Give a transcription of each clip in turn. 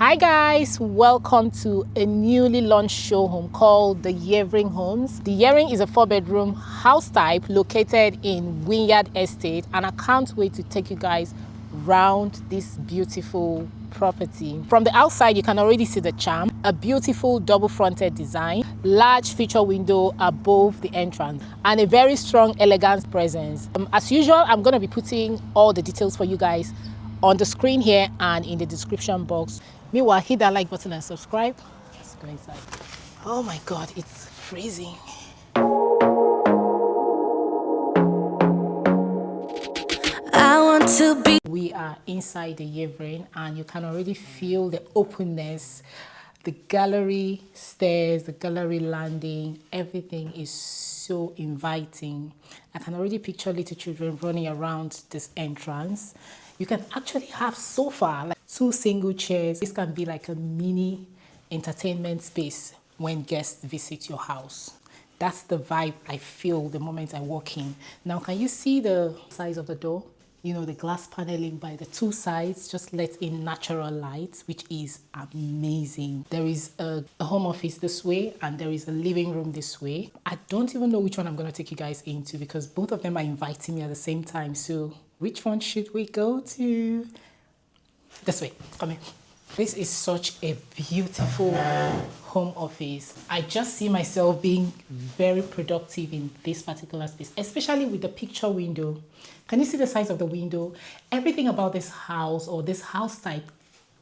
Hi guys, welcome to a newly launched show home called the Yeavering Homes. The Yeavering is a 4-bedroom house type located in Wynyard Estate, and I can't wait to take you guys round this beautiful property. From the outside, you can already see the charm, a beautiful double-fronted design, large feature window above the entrance, and a very strong, elegant presence. As usual, I'm going to be putting all the details for you guys on the screen here and in the description box. Meanwhile, hit that like button and subscribe. Let's go inside. Oh my God, it's freezing. We are inside the Yeavering and you can already feel the openness, the gallery stairs, the gallery landing, everything is so inviting. I can already picture little children running around this entrance. You can actually have sofa, like 2 single chairs. This can be like a mini entertainment space when guests visit your house. That's the vibe I feel the moment I walk in. Now, can you see the size of the door? You know, the glass paneling by the 2 sides just lets in natural light, which is amazing. There is a home office this way and there is a living room this way. I don't even know which one I'm going to take you guys into because both of them are inviting me at the same time. So which one should we go to? This way, come in. This is such a beautiful home office. I just see myself being very productive in this particular space, especially with the picture window. Can you see the size of the window? Everything about this house or this house type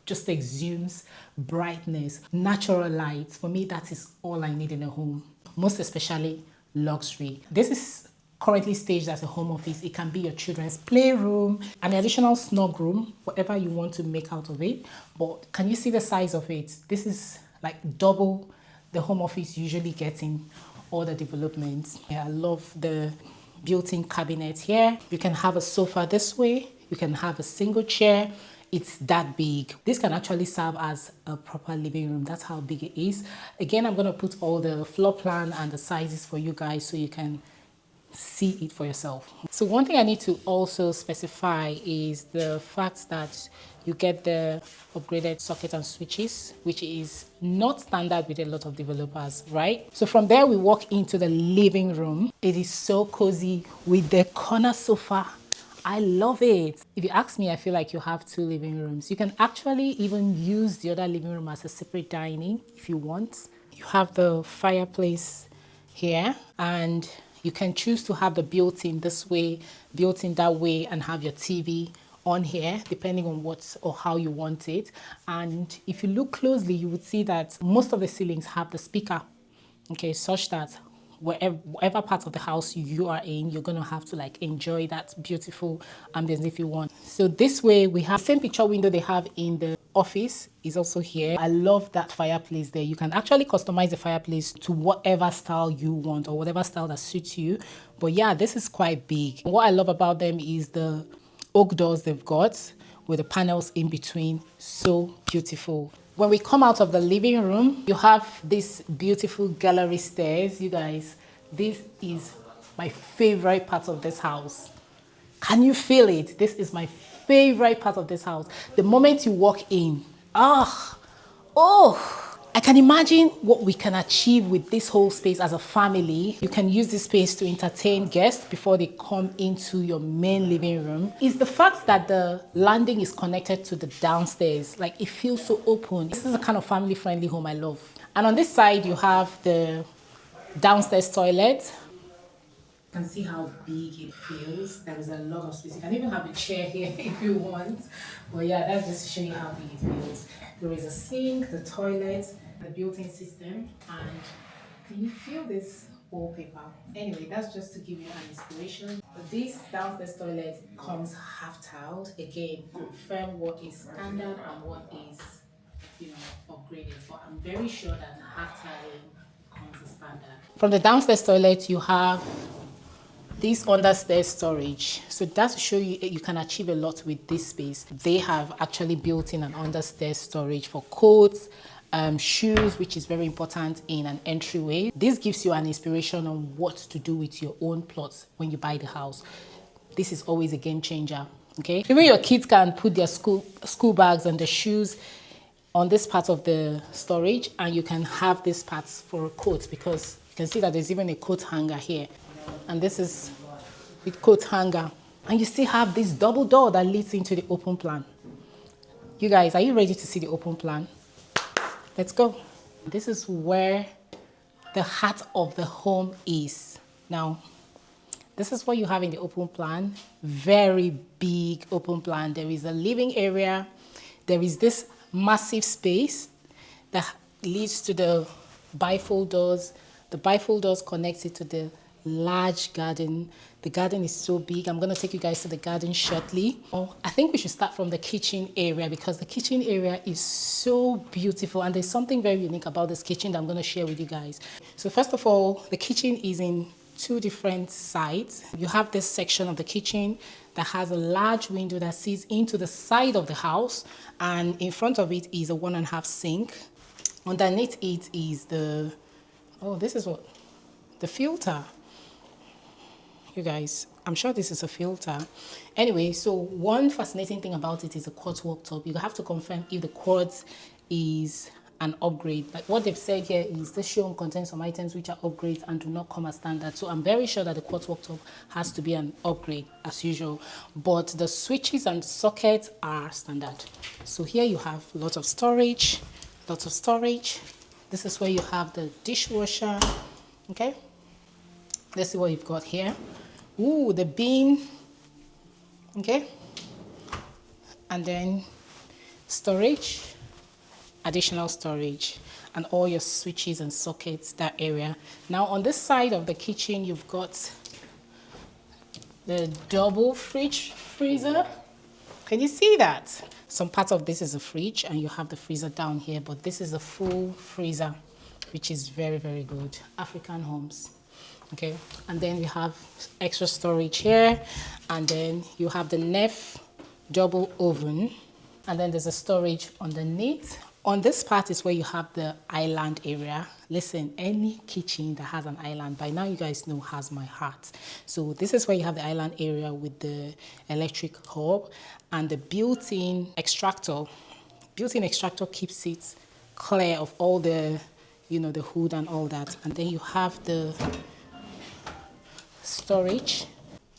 just exudes brightness, natural light. For me, that is all I need in a home, most especially luxury. This is currently staged as a home office. It can be your children's playroom, an additional snug room, whatever you want to make out of it. But can you see the size of it? This is like double the home office usually gets in all the developments. Yeah, I love the built-in cabinet here. You can have a sofa this way. You can have a single chair. It's that big. This can actually serve as a proper living room. That's how big it is. Again, I'm going to put all the floor plan and the sizes for you guys so you can see it for yourself. So one thing I need to also specify is the fact that you get the upgraded socket and switches, which is not standard with a lot of developers, right? So from there, we walk into the living room. It is so cozy with the corner sofa. I love it. If you ask me, I feel like you have 2 living rooms. You can actually even use the other living room as a separate dining if you want. You have the fireplace here and you can choose to have the built-in this way, built-in that way, and have your TV on here, depending on what or how you want it. And if you look closely, you would see that most of the ceilings have the speaker, okay, such that whatever part of the house you are in, you're gonna have to like enjoy that beautiful ambience if you want. So this way, we have the same picture window they have in the office is also here. I love that fireplace there. You can actually customize the fireplace to whatever style you want or whatever style that suits you. But yeah, this is quite big. What I love about them is the oak doors they've got with the panels in between. So beautiful. When we come out of the living room, you have this beautiful gallery stairs. You guys, this is my favorite part of this house. Can you feel it? This is my favorite part of this house. The moment you walk in, I can imagine what we can achieve with this whole space as a family. You can use this space to entertain guests before they come into your main living room. Is the fact that the landing is connected to the downstairs. Like, it feels so open. This is a kind of family-friendly home I love. And on this side, you have the downstairs toilet. You can see how big it feels. There is a lot of space. You can even have a chair here if you want. But yeah, that's just to show you how big it feels. There is a sink, the toilet, the built-in system, and can you feel this wallpaper? Anyway, that's just to give you an inspiration. But this downstairs toilet comes half-tiled. Again, confirm what is standard and what is, upgraded. But I'm very sure that half-tiling comes as standard. From the downstairs toilet, you have this understairs storage. So that's to show you you can achieve a lot with this space. They have actually built in an understairs storage for coats, shoes, which is very important in an entryway. This gives you an inspiration on what to do with your own plots when you buy the house. This is always a game changer, okay? Even your kids can put their school bags and their shoes on this part of the storage, and you can have this part for a coat, because you can see that there's even a coat hanger here, and this is with coat hanger, and you still have this double door that leads into the open plan. You guys, are you ready to see the open plan? Let's go. This is where the heart of the home is. Now, this is what you have in the open plan. Very big open plan. There is a living area. There is this massive space that leads to the bifold doors. The bifold doors connect it to the large garden. The garden is so big. I'm going to take you guys to the garden shortly. I think we should start from the kitchen area, because the kitchen area is so beautiful, and there's something very unique about this kitchen that I'm going to share with you guys. So first of all, the kitchen is in two different sides. You have this section of the kitchen that has a large window that sees into the side of the house, and in front of it is a 1.5 sink. Underneath it is the, this is what, the filter. You guys, I'm sure this is a filter. Anyway, so one fascinating thing about it is the quartz worktop. You have to confirm if the quartz is an upgrade. Like what they've said here is this showroom contains some items which are upgrades and do not come as standard. So I'm very sure that the quartz worktop has to be an upgrade as usual, but the switches and sockets are standard. So here you have lots of storage, lots of storage. This is where you have the dishwasher. Okay, let's see what you've got here. Ooh, the bin. Okay, and then storage, additional storage, and all your switches and sockets, that area. Now on this side of the kitchen, you've got the double freezer. Can you see that? Some part of this is a fridge, and you have the freezer down here, but this is a full freezer, which is very, very good. African homes. Okay, and then we have extra storage here, and then you have the Neff double oven, and then there's a storage underneath. On this part is where you have the island area. Listen, any kitchen that has an island, by now you guys know, has my heart. So this is where you have the island area with the electric hob and the built-in extractor. Built-in extractor keeps it clear of all the, the hood and all that. And then you have the storage,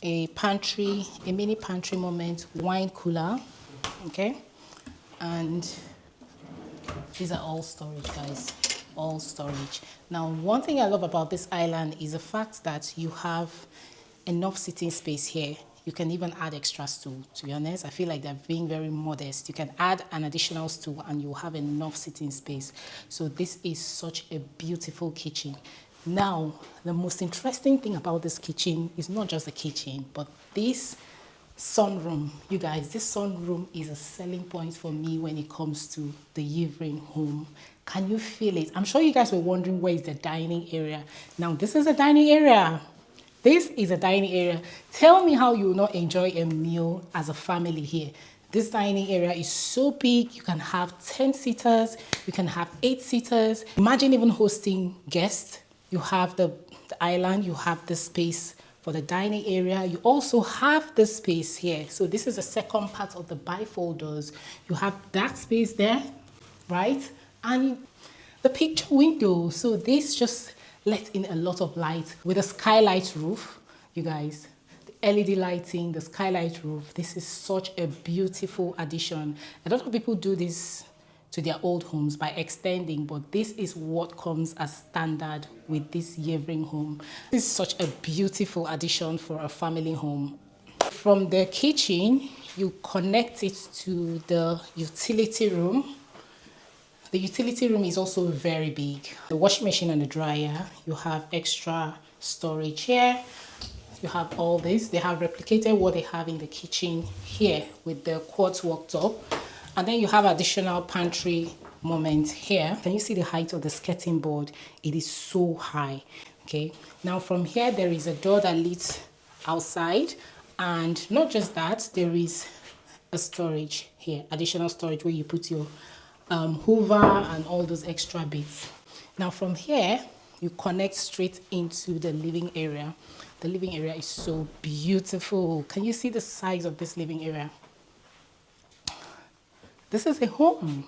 a pantry, a mini pantry moment, wine cooler, okay, and these are all storage, guys, all storage. Now, one thing I love about this island is the fact that you have enough sitting space here. You can even add extra stool. To be honest, I feel like they're being very modest. You can add an additional stool and you'll have enough sitting space. So this is such a beautiful kitchen. Now, the most interesting thing about this kitchen is not just the kitchen, but this sunroom. You guys, this sunroom is a selling point for me when it comes to the Yeavering home. Can you feel it? I'm sure you guys were wondering where is the dining area. Now, this is a dining area. This is a dining area. Tell me how you will not enjoy a meal as a family here. This dining area is so big. You can have 10 seaters. You can have 8 seaters. Imagine even hosting guests. You have the island, you have the space for the dining area. You also have the space here. So this is the second part of the bifold doors. You have that space there, right? And the picture window. So this just lets in a lot of light with a skylight roof, you guys. The LED lighting, the skylight roof. This is such a beautiful addition. A lot of people do this to their old homes by extending, but this is what comes as standard with this Yeavering home. This is such a beautiful addition for a family home. From the kitchen, you connect it to the utility room. The utility room is also very big. The washing machine and the dryer, you have extra storage here. You have all this. They have replicated what they have in the kitchen here with the quartz worktop. And then you have additional pantry moment here. Can you see the height of the skirting board? It is so high. Okay. Now from here, there is a door that leads outside. And not just that, there is a storage here, additional storage where you put your hoover and all those extra bits. Now from here, you connect straight into the living area. The living area is so beautiful. Can you see the size of this living area? This is a home.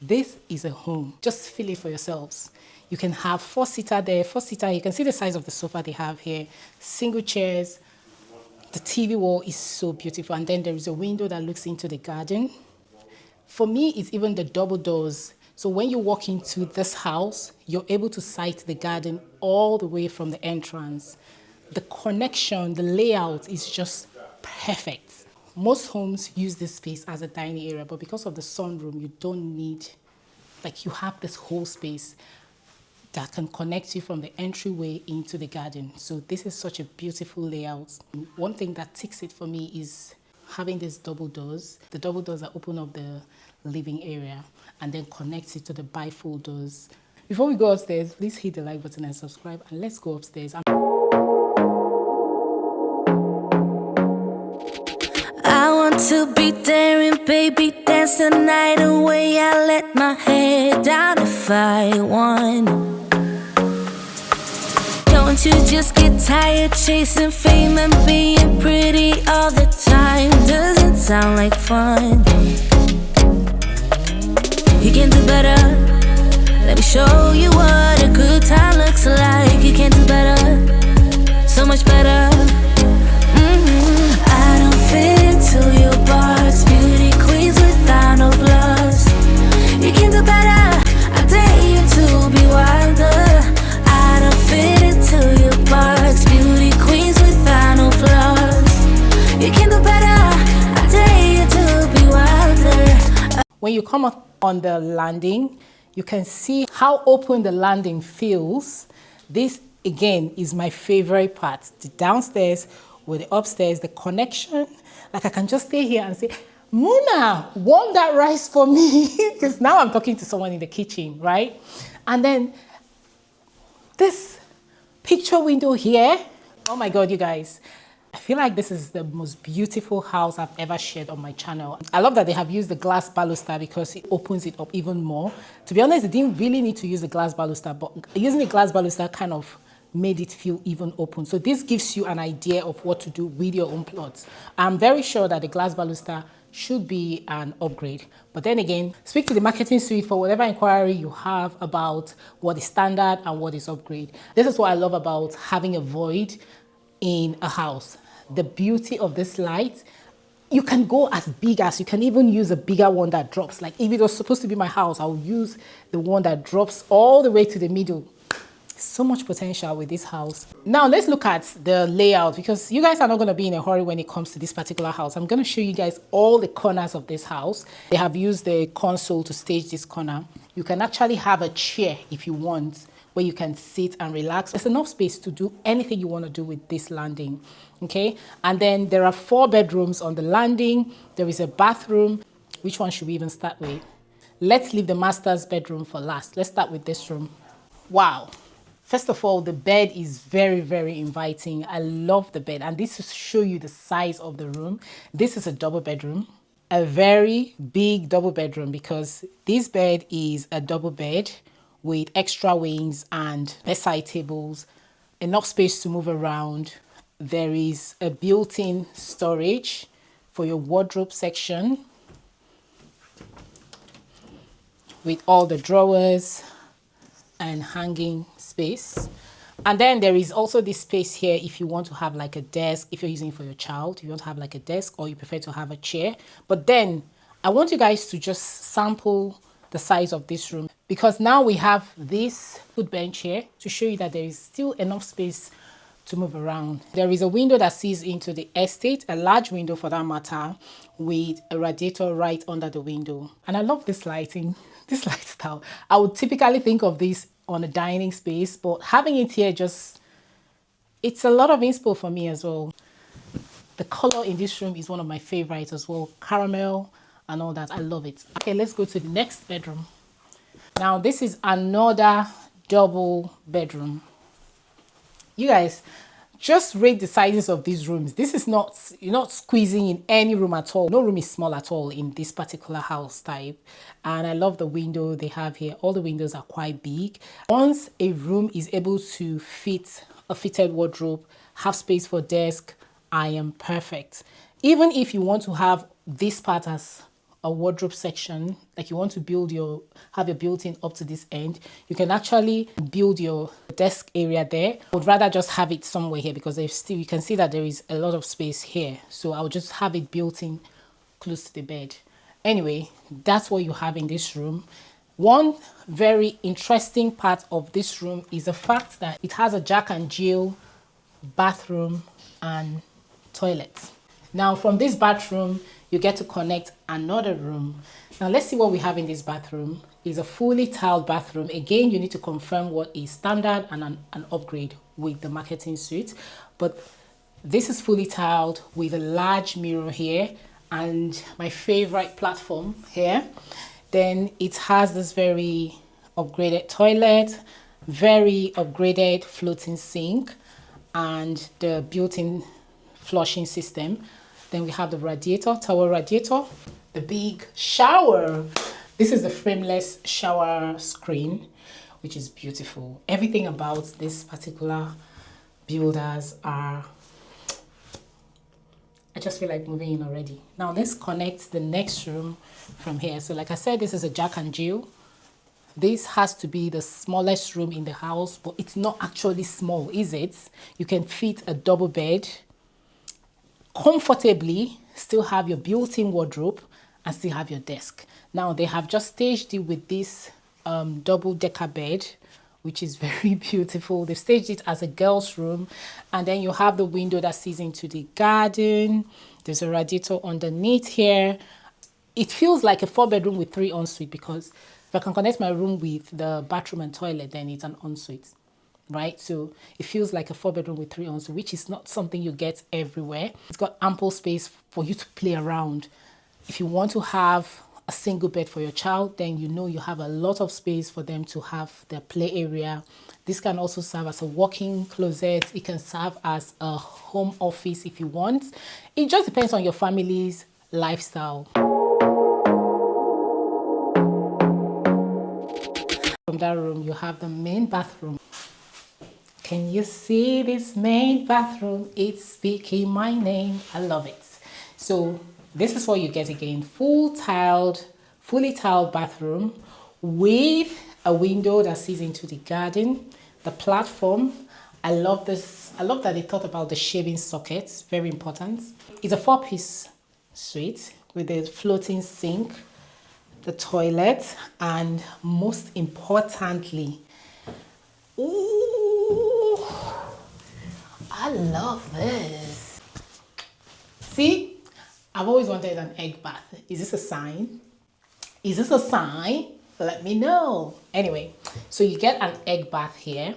This is a home. Just feel it for yourselves. You can have 4-seater there, 4-seater. You can see the size of the sofa they have here. Single chairs. The TV wall is so beautiful. And then there is a window that looks into the garden. For me, it's even the double doors. So when you walk into this house, you're able to sight the garden all the way from the entrance. The connection, the layout is just perfect. Most homes use this space as a dining area, but because of the sunroom, you don't need, like, you have this whole space that can connect you from the entryway into the garden. So this is such a beautiful layout. One thing that ticks it for me is having these double doors. The double doors that open up the living area and then connects it to the bifold doors. Before we go upstairs, please hit the like button and subscribe, and let's go upstairs. I want to be daring, baby, dance the night away. I let my hair down if I want. Don't you just get tired chasing fame and being pretty all the time? Doesn't sound like fun. You can do better. Let me show you what a good time looks like. You can do better, so much better. I don't fit into your box. Beauty queens without no flaws. You can do better. I dare you to be wilder. I don't fit into your box. Beauty queens without no flaws. You can do better. I dare you to be wilder. When you come up on the landing, you can see how open the landing feels. This again is my favorite part. The downstairs with the upstairs, the connection. Like, I can just stay here and say, Muna, warm that rice for me. Because now I'm talking to someone in the kitchen, right? And then this picture window here. Oh my God, you guys. I feel like this is the most beautiful house I've ever shared on my channel. I love that they have used the glass baluster because it opens it up even more. To be honest, they didn't really need to use the glass baluster, but using the glass baluster kind of made it feel even open. So this gives you an idea of what to do with your own plots. I'm very sure that the glass baluster should be an upgrade. But then again, speak to the marketing suite for whatever inquiry you have about what is standard and what is upgrade. This is what I love about having a void in a house. The beauty of this light, you can go as big as, you can even use a bigger one that drops. Like, if it was supposed to be my house, I would use the one that drops all the way to the middle. So much potential with this house. Now let's look at the layout, because you guys are not going to be in a hurry when it comes to this particular house. I'm going to show you guys all the corners of this house. They have used the console to stage this corner. You can actually have a chair if you want, where you can sit and relax. There's enough space to do anything you want to do with this landing. Okay, and then there are 4 bedrooms on the landing. There is a bathroom. Which one should we even start with? Let's leave the master's bedroom for last. Let's start with this room. Wow. First of all, the bed is very, very inviting. I love the bed. And this is to show you the size of the room. This is a double bedroom, a very big double bedroom, because this bed is a double bed with extra wings and bedside tables, enough space to move around. There is a built-in storage for your wardrobe section with all the drawers and hanging space. And then there is also this space here if you want to have like a desk, if you're using it for your child, if you want to have like a desk, or you prefer to have a chair. But then I want you guys to just sample the size of this room, because now we have this foot bench here to show you that there is still enough space to move around. There is a window that sees into the estate, a large window for that matter, with a radiator right under the window. And I love this lighting, this light style. I would typically think of this on a dining space, but having it here just, it's a lot of inspo for me as well. The color in this room is one of my favorites as well, caramel and all that. I love it. Okay, let's go to the next bedroom. Now this is another double bedroom. You guys, just rate the sizes of these rooms. This is not, you're not squeezing in any room at all. No room is small at all in this particular house type. And I love the window they have here. All the windows are quite big. Once a room is able to fit a fitted wardrobe, have space for desk, I am perfect. Even if you want to have this part as a wardrobe section, like you want to have your built-in up to this end, you can actually build your desk area there. I would rather just have it somewhere here because you can see that there is a lot of space here. So I'll just have it built in close to the bed. Anyway, that's what you have in this room. One very interesting part of this room is the fact that it has a Jack and Jill bathroom and toilet. Now from this bathroom, you get to connect another room. Now let's see what we have in this bathroom. It's a fully tiled bathroom. Again, you need to confirm what is standard and an upgrade with the marketing suite. But this is fully tiled with a large mirror here and my favorite platform here. Then it has this very upgraded toilet, very upgraded floating sink, and the built-in flushing system. Then we have the radiator, towel radiator, the big shower. This is the frameless shower screen, which is beautiful. Everything about this particular builders are, I just feel like moving in already. Now let's connect the next room from here. So like I said, this is a Jack and Jill. This has to be the smallest room in the house, but it's not actually small, is it? You can fit a double bed comfortably, still have your built-in wardrobe, and still have your desk. Now they have just staged it with this double-decker bed, which is very beautiful. They've staged it as a girl's room, and then you have the window that sees into the garden. There's a radiator underneath here. It feels like a 4-bedroom with 3 ensuite, because if I can connect my room with the bathroom and toilet, then it's an ensuite, right? So it feels like a 4-bedroom with 3 ensuite, which is not something you get everywhere. It's got ample space for you to play around. If you want to have a single bed for your child, then you know you have a lot of space for them to have their play area. This can also serve as a walk-in closet. It can serve as a home office if you want. It just depends on your family's lifestyle. From that room, you have the main bathroom. Can you see this main bathroom? It's speaking my name. I love it. So this is what you get again. Fully tiled bathroom with a window that sees into the garden. The platform, I love this. I love that they thought about the shaving sockets. Very important. It's a 4-piece suite with a floating sink, the toilet, and most importantly, ooh, I love this. See, I've always wanted an egg bath. Is this a sign? Is this a sign? Let me know. Anyway, so you get an egg bath here,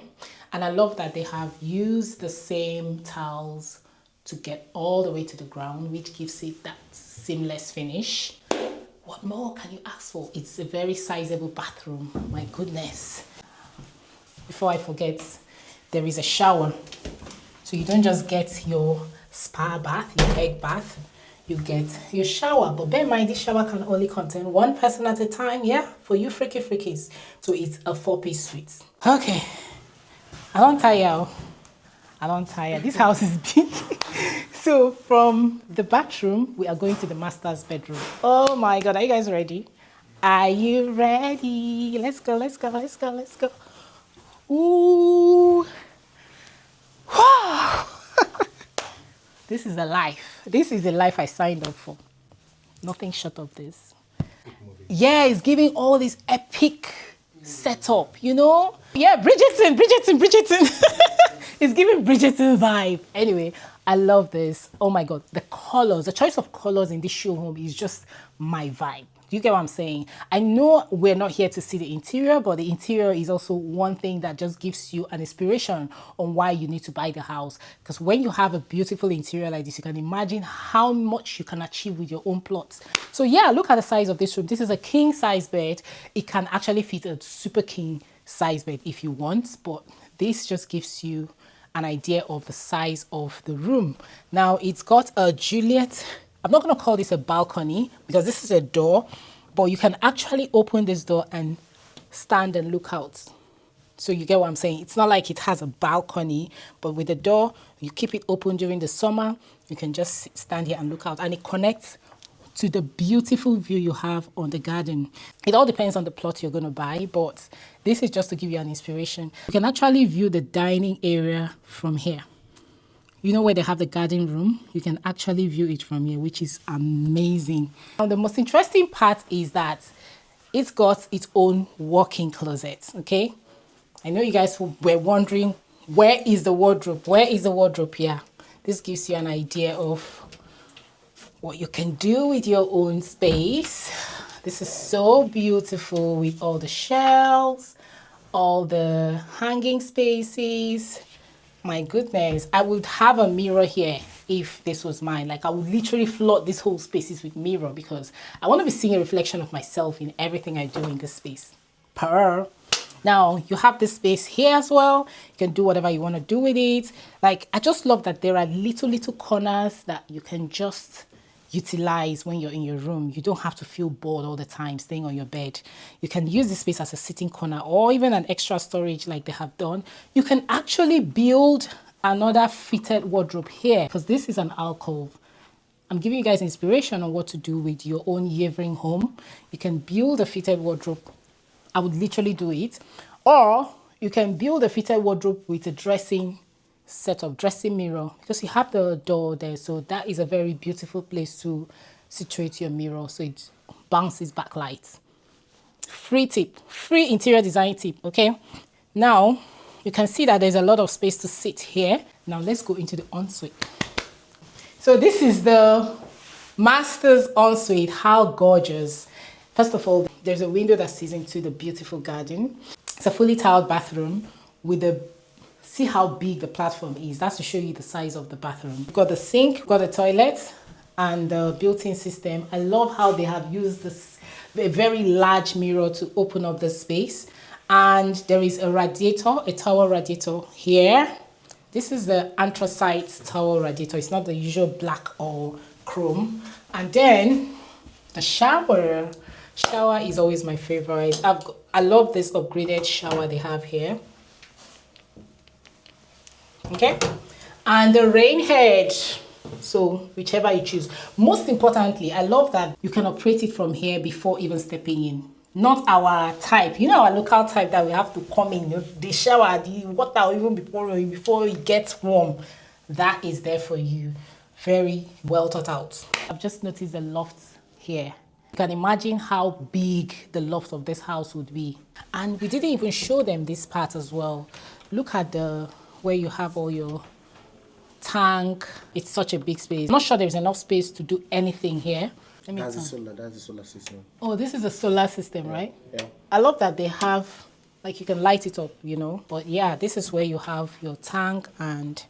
and I love that they have used the same towels to get all the way to the ground, which gives it that seamless finish. What more can you ask for? It's a very sizable bathroom. My goodness. Before I forget, there is a shower. So you don't just get your spa bath, your egg bath, you get your shower. But bear in mind, this shower can only contain 1 person at a time, yeah? For you freakies. So it's a 4-piece suite. Okay. I don't tire. This house is big. So from the bathroom, we are going to the master's bedroom. Oh my God, are you guys ready? Are you ready? Let's go. Ooh. Wow. This is a life. This is the life I signed up for. Nothing short of this. Yeah, it's giving all this epic setup, you know? Yeah, Bridgerton. It's giving Bridgerton vibe. Anyway, I love this. Oh my God, the colors, the choice of colors in this show home is just my vibe. Do you get what I'm saying? I know we're not here to see the interior, but the interior is also one thing that just gives you an inspiration on why you need to buy the house. Because when you have a beautiful interior like this, you can imagine how much you can achieve with your own plots. So yeah, look at the size of this room. This is a king size bed. It can actually fit a super king size bed if you want, but this just gives you an idea of the size of the room. Now it's got a Juliet. I'm not going to call this a balcony because this is a door, but you can actually open this door and stand and look out. So you get what I'm saying? It's not like it has a balcony, but with the door, you keep it open during the summer. You can just stand here and look out, and it connects to the beautiful view you have on the garden. It all depends on the plot you're going to buy, but this is just to give you an inspiration. You can actually view the dining area from here. You know where they have the garden room? You can actually view it from here, which is amazing. Now, the most interesting part is that it's got its own walk-in closet, okay? I know you guys were wondering, where is the wardrobe? Where is the wardrobe here? This gives you an idea of what you can do with your own space. This is so beautiful with all the shelves, all the hanging spaces. My goodness, I would have a mirror here if this was mine. Like, I would literally flood this whole spaces with mirror because I want to be seeing a reflection of myself in everything I do in this space. Now, you have this space here as well. You can do whatever you want to do with it. Like, I just love that there are little corners that you can just utilize when you're in your room. You don't have to feel bored all the time staying on your bed. You can use this space as a sitting corner or even an extra storage like they have done. You can actually build another fitted wardrobe here because this is an alcove. I'm giving you guys inspiration on what to do with your own Yeavering home. You can build a fitted wardrobe. I would literally do it. Or you can build a fitted wardrobe with a dressing mirror because you have the door there, so that is a very beautiful place to situate your mirror so it bounces back light. Free tip, free interior design tip. Okay, now you can see that there's a lot of space to sit here. Now let's go into the ensuite. So this is the master's ensuite. How gorgeous. First of all, there's a window that sees into the beautiful garden. It's a fully tiled bathroom with a see how big the platform is. That's to show you the size of the bathroom. You've got the sink, you've got the toilet, and the built-in system. I love how they have used this a very large mirror to open up the space. And there is a radiator, a towel radiator here. This is the anthracite towel radiator. It's not the usual black or chrome. And then the shower. Shower is always my favorite. I love this upgraded shower they have here. Okay, and the rain head, so whichever you choose. Most importantly, I love that you can operate it from here before even stepping in. Not our type, you know, our local type that we have to come in, the shower, the water even before it gets warm. That is there for you. Very well thought out. I've just noticed the loft here. You can imagine how big the loft of this house would be. And we didn't even show them this part as well. Look at the where you have all your tank. It's such a big space. I'm not sure there's enough space to do anything here. That's the solar system. Oh, this is a solar system, right? Yeah. I love that they have, like, you can light it up, you know. But yeah, this is where you have your tank and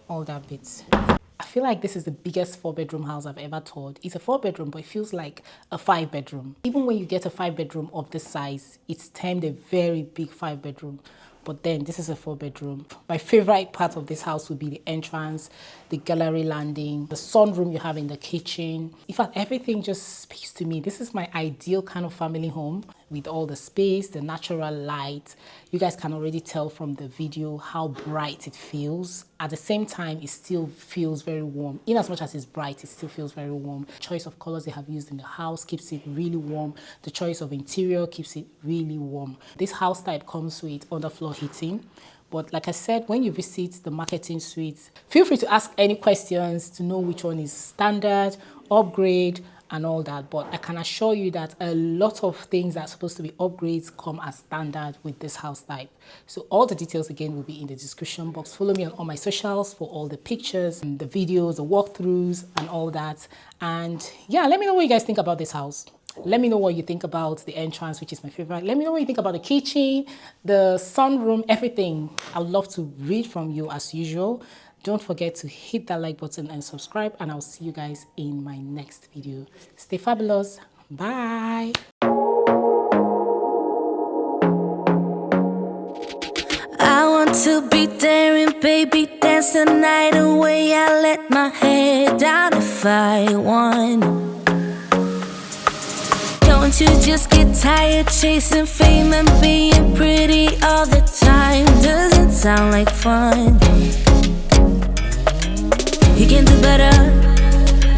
all that bits. I feel like this is the biggest 4-bedroom house I've ever toured. It's a 4-bedroom, but it feels like a 5-bedroom. Even when you get a 5-bedroom of this size, it's termed a very big 5-bedroom. But then this is a 4-bedroom. My favorite part of this house would be the entrance, the gallery landing, the sunroom you have in the kitchen. In fact, everything just speaks to me. This is my ideal kind of family home with all the space, the natural light. You guys can already tell from the video how bright it feels. At the same time, it still feels very warm. In as much as it's bright, it still feels very warm. The choice of colors they have used in the house keeps it really warm. The choice of interior keeps it really warm. This house type comes with underfloor heating. But like I said, when you visit the marketing suite, feel free to ask any questions to know which one is standard, upgrade, and all that. But I can assure you that a lot of things that are supposed to be upgrades come as standard with this house type. So all the details again will be in the description box. Follow me on all my socials for all the pictures and the videos, the walkthroughs and all that. And yeah, let me know what you guys think about this house. Let me know what you think about the entrance, which is my favorite. Let me know what you think about the kitchen, the sunroom, everything. I would love to read from you as usual. Don't forget to hit that like button and subscribe, and I'll see you guys in my next video. Stay fabulous. Bye. I want to be daring, baby, dance the night away. I let my head down if I want. Don't you just get tired chasing fame and being pretty all the time? Doesn't sound like fun. You can do better.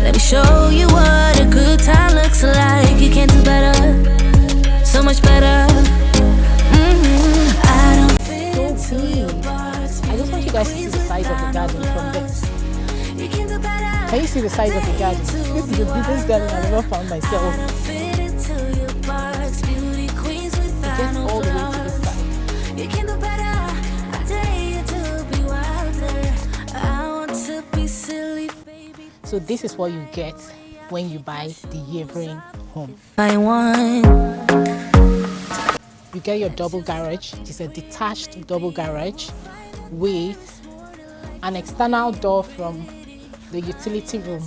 Let me show you what a good time looks like you can do better, so much better. I don't fit So into your big. box. I just want you guys to see the size of the garden from this. You can do better. Can you see the size of the garden? This is the biggest garden I've ever found myself. I don't fit into your box. Beauty queens It without gets no all the way to flaws. this side. You can do better. I dare you to be wilder. I want to be silly, baby. So this is what you get when you buy the Yeavering home. I want. You get your double garage. It's a detached double garage with an external door from the utility room